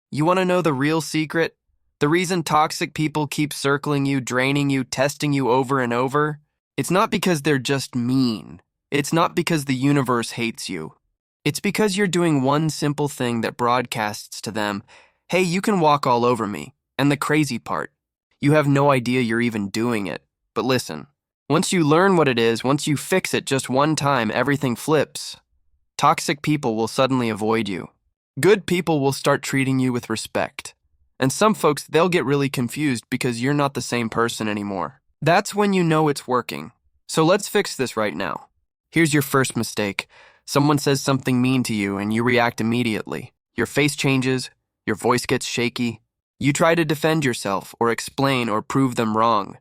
You want to know the real secret? The reason toxic people keep circling you, draining you, testing you over and over? It's not because they're just mean. It's not because the universe hates you. It's because you're doing one simple thing that broadcasts to them, hey, you can walk all over me. And the crazy part, you have no idea you're even doing it. But listen, once you learn what it is, once you fix it just one time, everything flips. Toxic people will suddenly avoid you. Good people will start treating you with respect. And some folks, they'll get really confused because you're not the same person anymore. That's when you know it's working. So let's fix this right now. Here's your first mistake. Someone says something mean to you and you react immediately. Your face changes, your voice gets shaky. You try to defend yourself or explain or prove them wrong.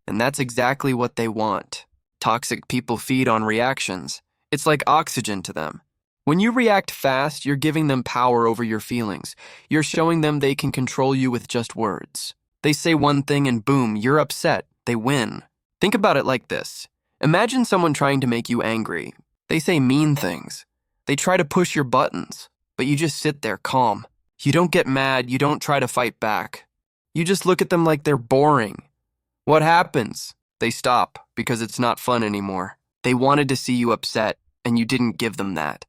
And that's exactly what they want. Toxic people feed on reactions. It's like oxygen to them. When you react fast, you're giving them power over your feelings. You're showing them they can control you with just words. They say one thing and boom, you're upset. They win. Think about it like this. Imagine someone trying to make you angry. They say mean things. They try to push your buttons, but you just sit there calm. You don't get mad. You don't try to fight back. You just look at them like they're boring. What happens? They stop because it's not fun anymore. They wanted to see you upset, and you didn't give them that.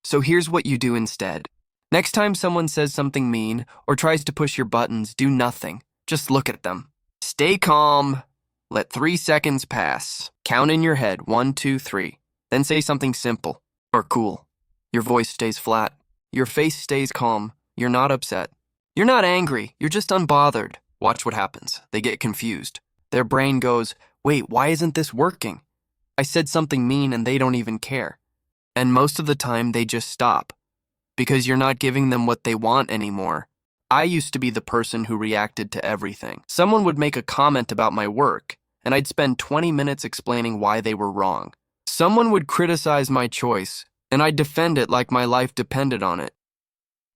So here's what you do instead. Next time someone says something mean or tries to push your buttons, do nothing. Just look at them. Stay calm. Let 3 seconds pass. Count in your head, 1, 2, 3. Then say something simple or cool. Your voice stays flat. Your face stays calm. You're not upset. You're not angry. You're just unbothered. Watch what happens. They get confused. Their brain goes, wait, why isn't this working? I said something mean and they don't even care. And most of the time, they just stop. Because you're not giving them what they want anymore. I used to be the person who reacted to everything. Someone would make a comment about my work, and I'd spend 20 minutes explaining why they were wrong. Someone would criticize my choice, and I'd defend it like my life depended on it.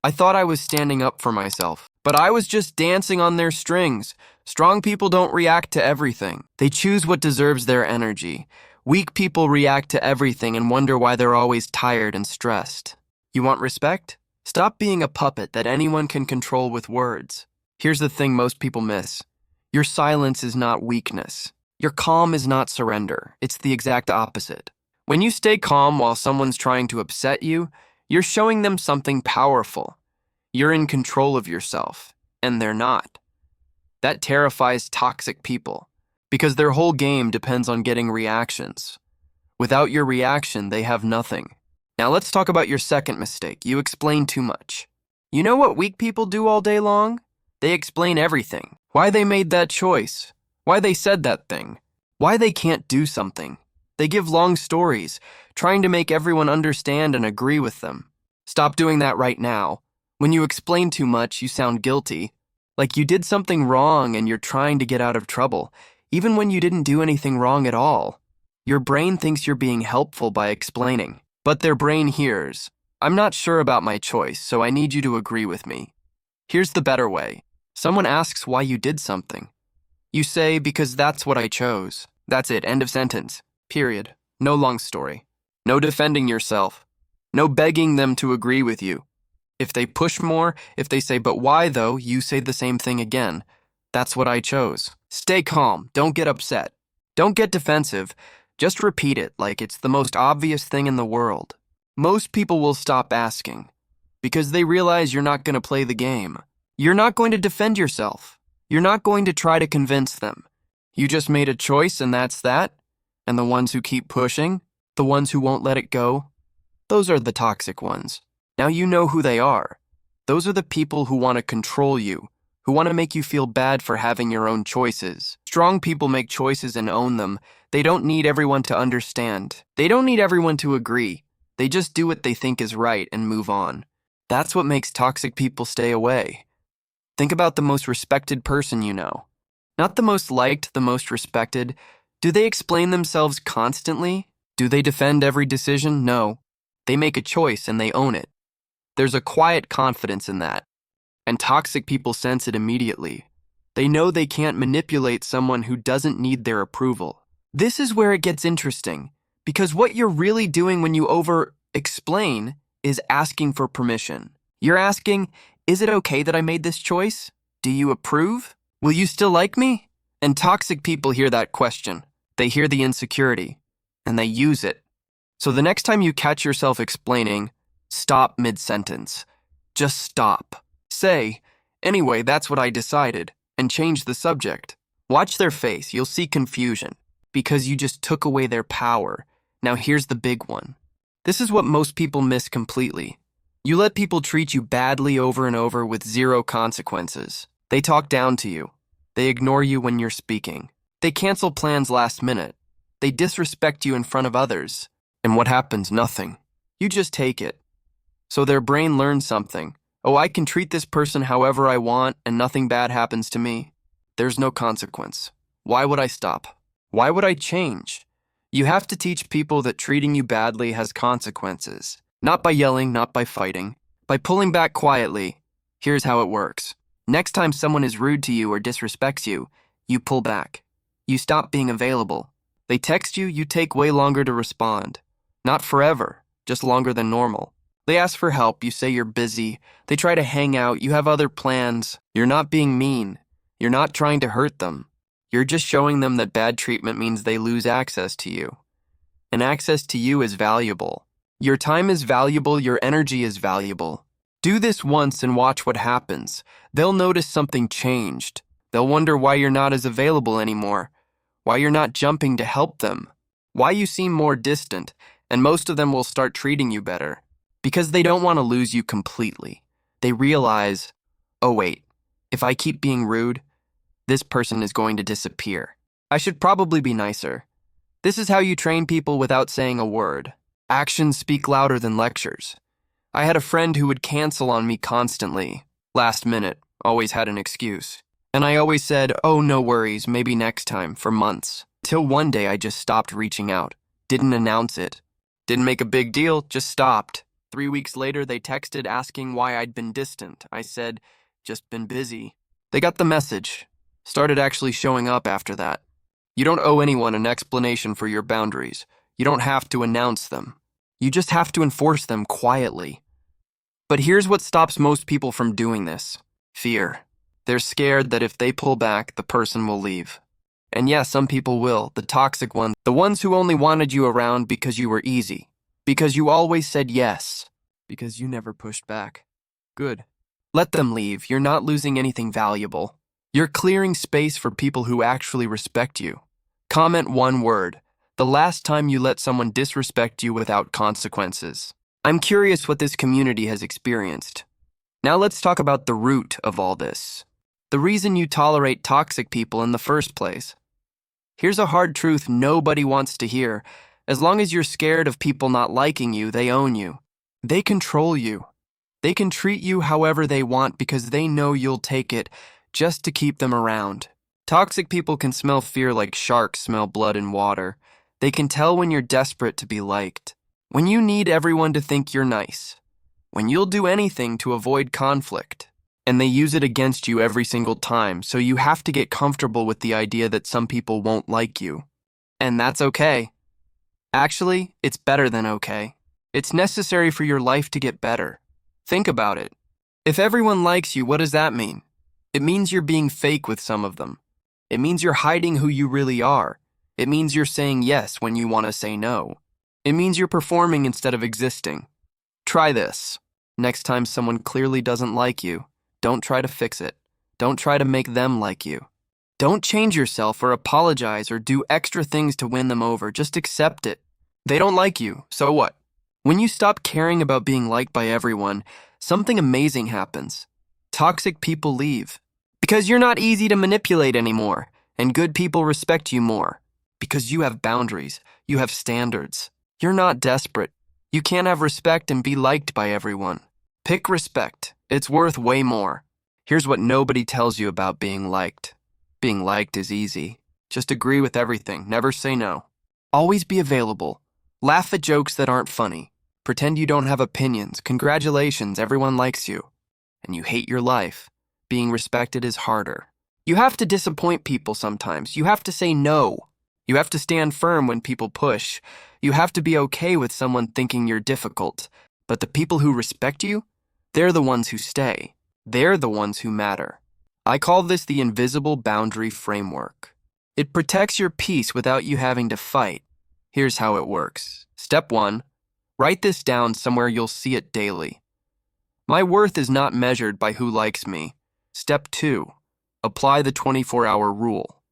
I thought I was standing up for myself, but I was just dancing on their strings. Strong people don't react to everything. They choose what deserves their energy. Weak people react to everything and wonder why they're always tired and stressed. You want respect? Stop being a puppet that anyone can control with words. Here's the thing most people miss. Your silence is not weakness. Your calm is not surrender. It's the exact opposite. When you stay calm while someone's trying to upset you, you're showing them something powerful. You're in control of yourself, and they're not. That terrifies toxic people, because their whole game depends on getting reactions. Without your reaction, they have nothing. Now let's talk about your second mistake. You explain too much. You know what weak people do all day long? They explain everything. Why they made that choice. Why they said that thing. Why they can't do something. They give long stories, trying to make everyone understand and agree with them. Stop doing that right now. When you explain too much, you sound guilty. Like you did something wrong and you're trying to get out of trouble, even when you didn't do anything wrong at all. Your brain thinks you're being helpful by explaining, but their brain hears, I'm not sure about my choice, so I need you to agree with me. Here's the better way. Someone asks why you did something. You say, because that's what I chose. That's it, end of sentence. Period. No long story. No defending yourself. No begging them to agree with you. If they push more, if they say, but why though, you say the same thing again. That's what I chose. Stay calm. Don't get upset. Don't get defensive. Just repeat it like it's the most obvious thing in the world. Most people will stop asking because they realize you're not going to play the game. You're not going to defend yourself. You're not going to try to convince them. You just made a choice and that's that. And the ones who keep pushing, the ones who won't let it go, those are the toxic ones. Now you know who they are. Those are the people who want to control you, who want to make you feel bad for having your own choices. Strong people make choices and own them. They don't need everyone to understand. They don't need everyone to agree. They just do what they think is right and move on. That's what makes toxic people stay away. Think about the most respected person you know. Not the most liked, the most respected. Do they explain themselves constantly? Do they defend every decision? No. They make a choice and they own it. There's a quiet confidence in that. And toxic people sense it immediately. They know they can't manipulate someone who doesn't need their approval. This is where it gets interesting, because what you're really doing when you over-explain is asking for permission. You're asking, Is it okay that I made this choice? Do you approve? Will you still like me? And toxic people hear that question. They hear the insecurity, and they use it. So the next time you catch yourself explaining, stop mid-sentence. Just stop. Say, anyway, that's what I decided, and change the subject. Watch their face, you'll see confusion, because you just took away their power. Now here's the big one. This is what most people miss completely. You let people treat you badly over and over with zero consequences. They talk down to you. They ignore you when you're speaking. They cancel plans last minute. They disrespect you in front of others. And what happens? Nothing. You just take it. So their brain learns something. Oh, I can treat this person however I want and nothing bad happens to me. There's no consequence. Why would I stop? Why would I change? You have to teach people that treating you badly has consequences. Not by yelling, not by fighting. By pulling back quietly. Here's how it works. Next time someone is rude to you or disrespects you, you pull back. You stop being available. They text you, you take way longer to respond. Not forever, just longer than normal. They ask for help, you say you're busy. They try to hang out, you have other plans. You're not being mean. You're not trying to hurt them. You're just showing them that bad treatment means they lose access to you. And access to you is valuable. Your time is valuable, your energy is valuable. Do this once and watch what happens. They'll notice something changed. They'll wonder why you're not as available anymore, why you're not jumping to help them, why you seem more distant, and most of them will start treating you better. Because they don't want to lose you completely. They realize, oh wait, if I keep being rude, this person is going to disappear. I should probably be nicer. This is how you train people without saying a word. Actions speak louder than lectures. I had a friend who would cancel on me constantly. Last minute, always had an excuse. And I always said, oh, no worries, maybe next time, for months. Till one day I just stopped reaching out. Didn't announce it. Didn't make a big deal, just stopped. 3 weeks later, they texted asking why I'd been distant. I said, just been busy. They got the message. Started actually showing up after that. You don't owe anyone an explanation for your boundaries. You don't have to announce them. You just have to enforce them quietly. But here's what stops most people from doing this. Fear. They're scared that if they pull back, the person will leave. And yes, some people will, the toxic ones, the ones who only wanted you around because you were easy, because you always said yes, because you never pushed back. Good. Let them leave. You're not losing anything valuable. You're clearing space for people who actually respect you. Comment one word. The last time you let someone disrespect you without consequences. I'm curious what this community has experienced. Now let's talk about the root of all this. The reason you tolerate toxic people in the first place. Here's a hard truth nobody wants to hear. As long as you're scared of people not liking you, they own you. They control you. They can treat you however they want because they know you'll take it just to keep them around. Toxic people can smell fear like sharks smell blood in water. They can tell when you're desperate to be liked. When you need everyone to think you're nice. When you'll do anything to avoid conflict. And they use it against you every single time, so you have to get comfortable with the idea that some people won't like you. And that's okay. Actually, it's better than okay. It's necessary for your life to get better. Think about it. If everyone likes you, what does that mean? It means you're being fake with some of them. It means you're hiding who you really are. It means you're saying yes when you want to say no. It means you're performing instead of existing. Try this. Next time someone clearly doesn't like you, don't try to fix it. Don't try to make them like you. Don't change yourself or apologize or do extra things to win them over. Just accept it. They don't like you, so what? When you stop caring about being liked by everyone, something amazing happens. Toxic people leave. Because you're not easy to manipulate anymore, and good people respect you more. Because you have boundaries, you have standards. You're not desperate. You can't have respect and be liked by everyone. Pick respect. It's worth way more. Here's what nobody tells you about being liked. Being liked is easy. Just agree with everything. Never say no. Always be available. Laugh at jokes that aren't funny. Pretend you don't have opinions. Congratulations, everyone likes you. And you hate your life. Being respected is harder. You have to disappoint people sometimes. You have to say no. You have to stand firm when people push. You have to be okay with someone thinking you're difficult. But the people who respect you, they're the ones who stay. They're the ones who matter. I call this the invisible boundary framework. It protects your peace without you having to fight. Here's how it works. Step 1. Write this down somewhere you'll see it daily. My worth is not measured by who likes me. Step 2. Apply the 24-hour rule.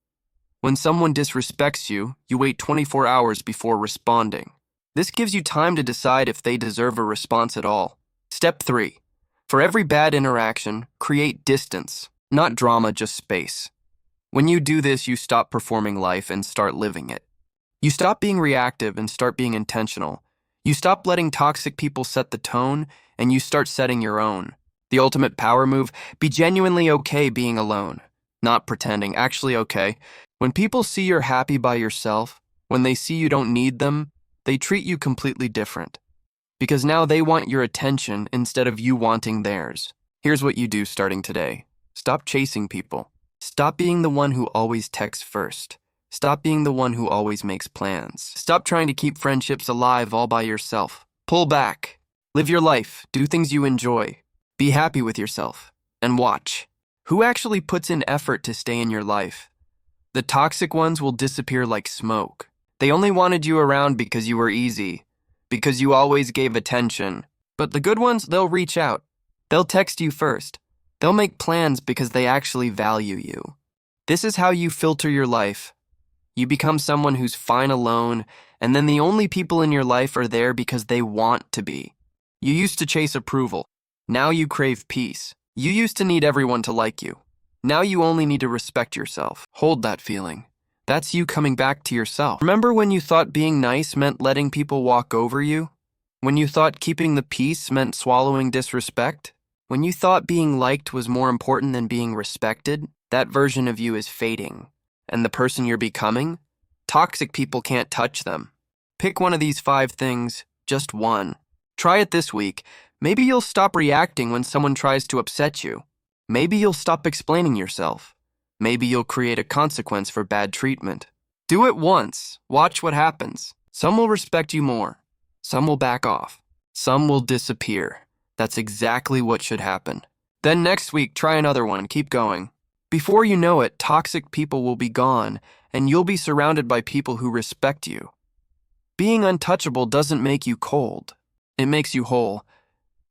When someone disrespects you, you wait 24 hours before responding. This gives you time to decide if they deserve a response at all. Step 3. For every bad interaction, create distance, not drama, just space. When you do this, you stop performing life and start living it. You stop being reactive and start being intentional. You stop letting toxic people set the tone, and you start setting your own. The ultimate power move: be genuinely okay being alone. Not pretending, actually okay. When people see you're happy by yourself, when they see you don't need them, they treat you completely different. Because now they want your attention instead of you wanting theirs. Here's what you do starting today. Stop chasing people. Stop being the one who always texts first. Stop being the one who always makes plans. Stop trying to keep friendships alive all by yourself. Pull back. Live your life. Do things you enjoy. Be happy with yourself. And watch. Who actually puts in effort to stay in your life? The toxic ones will disappear like smoke. They only wanted you around because you were easy, because you always gave attention. But the good ones, they'll reach out. They'll text you first. They'll make plans because they actually value you. This is how you filter your life. You become someone who's fine alone, and then the only people in your life are there because they want to be. You used to chase approval. Now you crave peace. You used to need everyone to like you. Now you only need to respect yourself. Hold that feeling. That's you coming back to yourself. Remember when you thought being nice meant letting people walk over you? When you thought keeping the peace meant swallowing disrespect? When you thought being liked was more important than being respected? That version of you is fading. And the person you're becoming? Toxic people can't touch them. Pick one of these 5 things, just one. Try it this week. Maybe you'll stop reacting when someone tries to upset you. Maybe you'll stop explaining yourself. Maybe you'll create a consequence for bad treatment. Do it once. Watch what happens. Some will respect you more. Some will back off. Some will disappear. That's exactly what should happen. Then next week, try another one. Keep going. Before you know it, toxic people will be gone, and you'll be surrounded by people who respect you. Being untouchable doesn't make you cold. It makes you whole.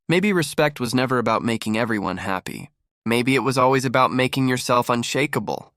Maybe respect was never about making everyone happy. Maybe it was always about making yourself unshakable.